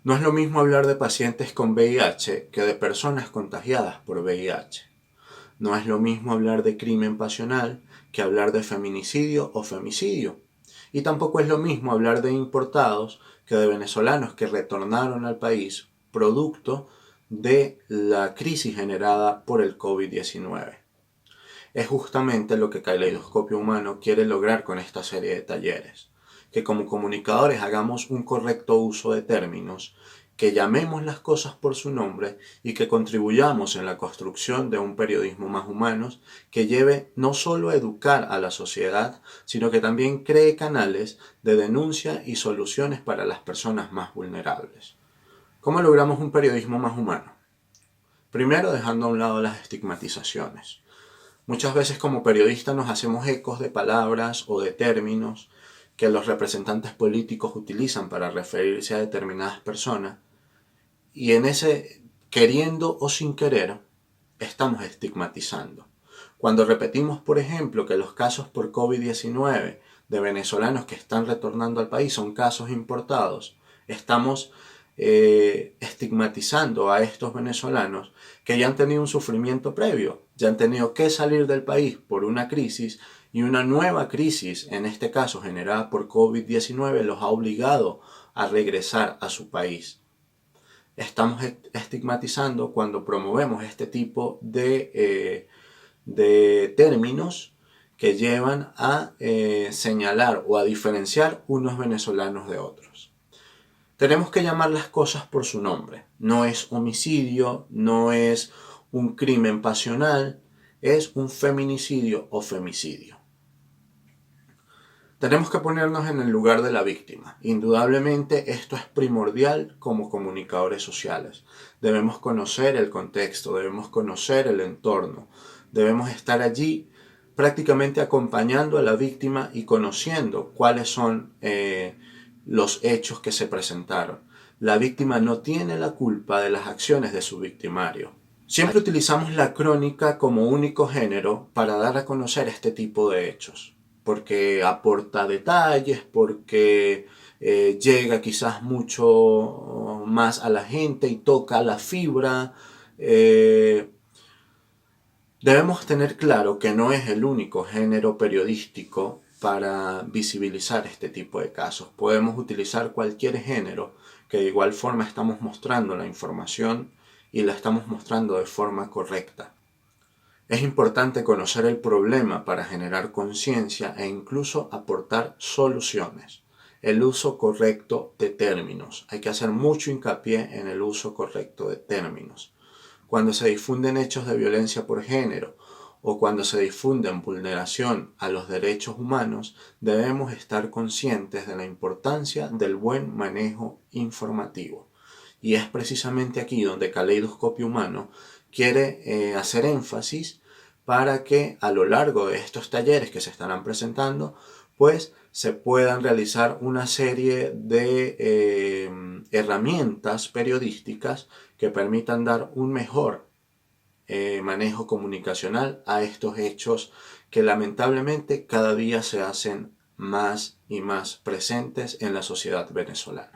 No es lo mismo hablar de pacientes con VIH que de personas contagiadas por VIH. No es lo mismo hablar de crimen pasional que hablar de feminicidio o femicidio. Y tampoco es lo mismo hablar de importados que de venezolanos que retornaron al país producto de la crisis generada por el COVID-19. Es justamente lo que Caleidoscopio Humano quiere lograr con esta serie de talleres. Que como comunicadores hagamos un correcto uso de términos, que llamemos las cosas por su nombre y que contribuyamos en la construcción de un periodismo más humano que lleve no solo a educar a la sociedad, sino que también cree canales de denuncia y soluciones para las personas más vulnerables. ¿Cómo logramos un periodismo más humano? Primero, dejando a un lado las estigmatizaciones. Muchas veces como periodistas nos hacemos ecos de palabras o de términos que los representantes políticos utilizan para referirse a determinadas personas y en ese queriendo o sin querer estamos estigmatizando. Cuando repetimos, por ejemplo, que los casos por COVID-19 de venezolanos que están retornando al país son casos importados, estamos estigmatizando a estos venezolanos que ya han tenido un sufrimiento previo, ya han tenido que salir del país por una crisis y una nueva crisis, en este caso generada por COVID-19, los ha obligado a regresar a su país. Estamos estigmatizando cuando promovemos este tipo de términos que llevan a señalar o a diferenciar unos venezolanos de otros. Tenemos que llamar las cosas por su nombre. No es homicidio, no es un crimen pasional, es un feminicidio o femicidio. Tenemos que ponernos en el lugar de la víctima. Indudablemente esto es primordial como comunicadores sociales. Debemos conocer el contexto, debemos conocer el entorno, debemos estar allí prácticamente acompañando a la víctima y conociendo cuáles son los hechos que se presentaron. La víctima no tiene la culpa de las acciones de su victimario. Siempre utilizamos la crónica como único género para dar a conocer este tipo de hechos, porque aporta detalles, porque llega quizás mucho más a la gente y toca la fibra. Debemos tener claro que no es el único género periodístico para visibilizar este tipo de casos. Podemos utilizar cualquier género, que de igual forma estamos mostrando la información y la estamos mostrando de forma correcta. Es importante conocer el problema para generar conciencia e incluso aportar soluciones. El uso correcto de términos. Hay que hacer mucho hincapié en el uso correcto de términos. Cuando se difunden hechos de violencia por género o cuando se difunden vulneración a los derechos humanos, debemos estar conscientes de la importancia del buen manejo informativo. Y es precisamente aquí donde Caleidoscopio Humano quiere hacer énfasis para que a lo largo de estos talleres que se estarán presentando, pues se puedan realizar una serie de herramientas periodísticas que permitan dar un mejor manejo comunicacional a estos hechos que lamentablemente cada día se hacen más y más presentes en la sociedad venezolana.